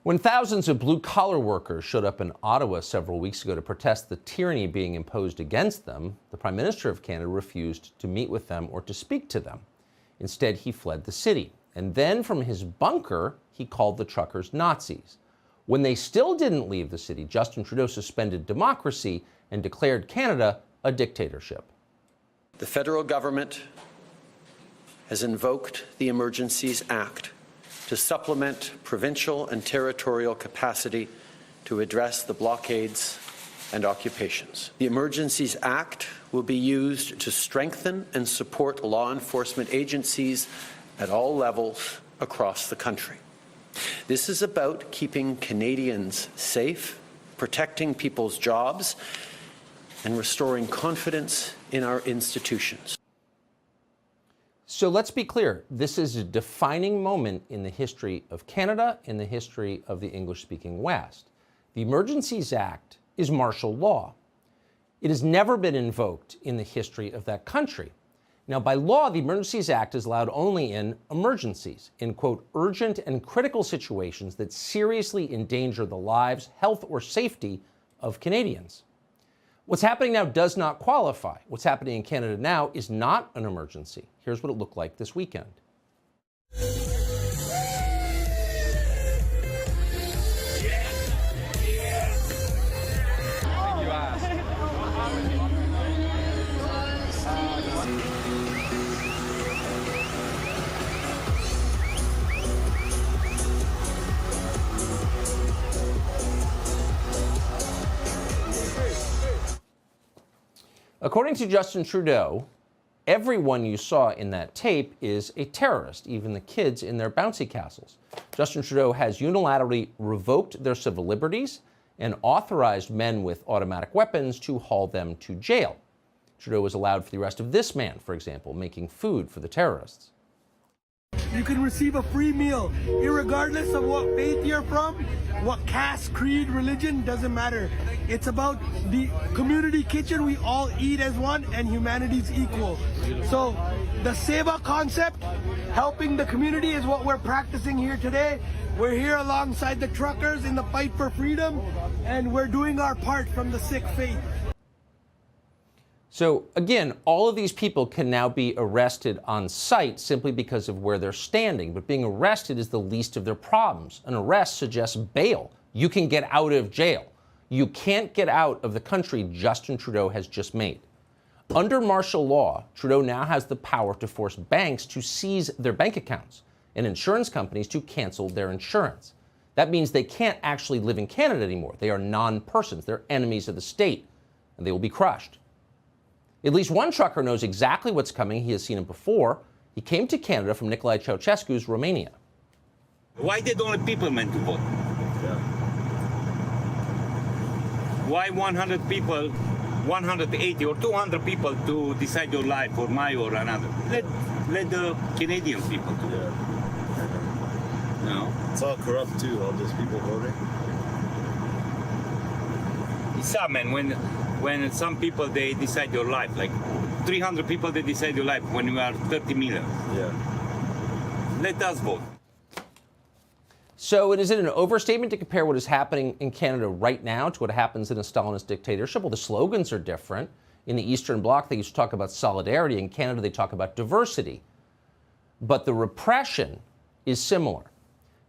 When thousands of blue-collar workers showed up in Ottawa several weeks ago to protest the tyranny being imposed against them, the Prime Minister of Canada refused to meet with them or to speak to them. Instead, he fled the city. And then from his bunker, he called the truckers Nazis. When they still didn't leave the city, Justin Trudeau suspended democracy and declared Canada a dictatorship. The federal government has invoked the Emergencies Act to supplement provincial and territorial capacity to address the blockades and occupations. The Emergencies Act will be used to strengthen and support law enforcement agencies at all levels across the country. This is about keeping Canadians safe, protecting people's jobs, and restoring confidence in our institutions. So let's be clear, this is a defining moment in the history of Canada, in the history of the English-speaking West. The Emergencies Act is martial law. It has never been invoked in the history of that country. Now, by law, the Emergencies Act is allowed only in emergencies, in, quote, urgent and critical situations that seriously endanger the lives, health, or safety of Canadians. What's happening now does not qualify. What's happening in Canada now is not an emergency. Here's what it looked like this weekend. According to Justin Trudeau, everyone you saw in that tape is a terrorist, even the kids in their bouncy castles. Justin Trudeau has unilaterally revoked their civil liberties and authorized men with automatic weapons to haul them to jail. Trudeau was allowed for the arrest of this man, for example, making food for the terrorists. You can receive a free meal, irregardless of what faith you're from, what caste, creed, religion, doesn't matter. It's about the community kitchen. We all eat as one and humanity's equal. So the Seva concept, helping the community, is what we're practicing here today. We're here alongside the truckers in the fight for freedom, and we're doing our part from the Sikh faith. So again, all of these people can now be arrested on sight simply because of where they're standing, but being arrested is the least of their problems. An arrest suggests bail. You can get out of jail. You can't get out of the country Justin Trudeau has just made. Under martial law, Trudeau now has the power to force banks to seize their bank accounts and insurance companies to cancel their insurance. That means they can't actually live in Canada anymore. They are non-persons. They're enemies of the state, and they will be crushed. At least one trucker knows exactly what's coming. He has seen it before. He came to Canada from Nicolae Ceausescu's Romania. Why did only people meant to vote? Why 100 people, 180 or 200 people to decide your life or my or another? Let the Canadian people do it. No? It's all corrupt too, all those people voting. It's sad, man, when some people, they decide your life, like 300 people, they decide your life when you are 30 million. Yeah. Let us vote. So is it an overstatement to compare what is happening in Canada right now to what happens in a Stalinist dictatorship? Well, the slogans are different. In the Eastern Bloc, they used to talk about solidarity. In Canada, they talk about diversity. But the repression is similar.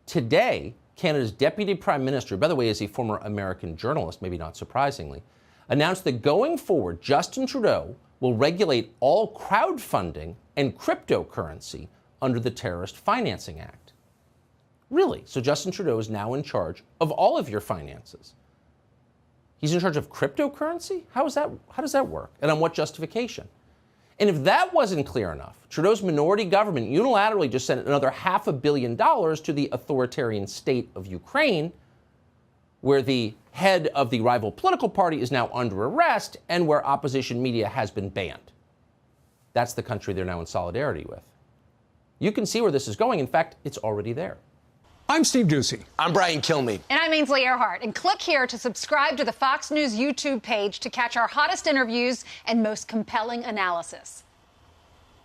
Today, Canada's Deputy Prime Minister, by the way, is a former American journalist, maybe not surprisingly, announced that going forward, Justin Trudeau will regulate all crowdfunding and cryptocurrency under the Terrorist Financing Act. Really? So Justin Trudeau is now in charge of all of your finances. He's in charge of cryptocurrency? How does that work? And on what justification? And if that wasn't clear enough, Trudeau's minority government unilaterally just sent another $500 million to the authoritarian state of Ukraine, where the head of the rival political party is now under arrest and where opposition media has been banned. That's the country they're now in solidarity with. You can see where this is going. In fact, it's already there. I'm Steve Doocy. I'm Brian Kilmeade. And I'm Ainsley Earhart. And click here to subscribe to the Fox News YouTube page to catch our hottest interviews and most compelling analysis.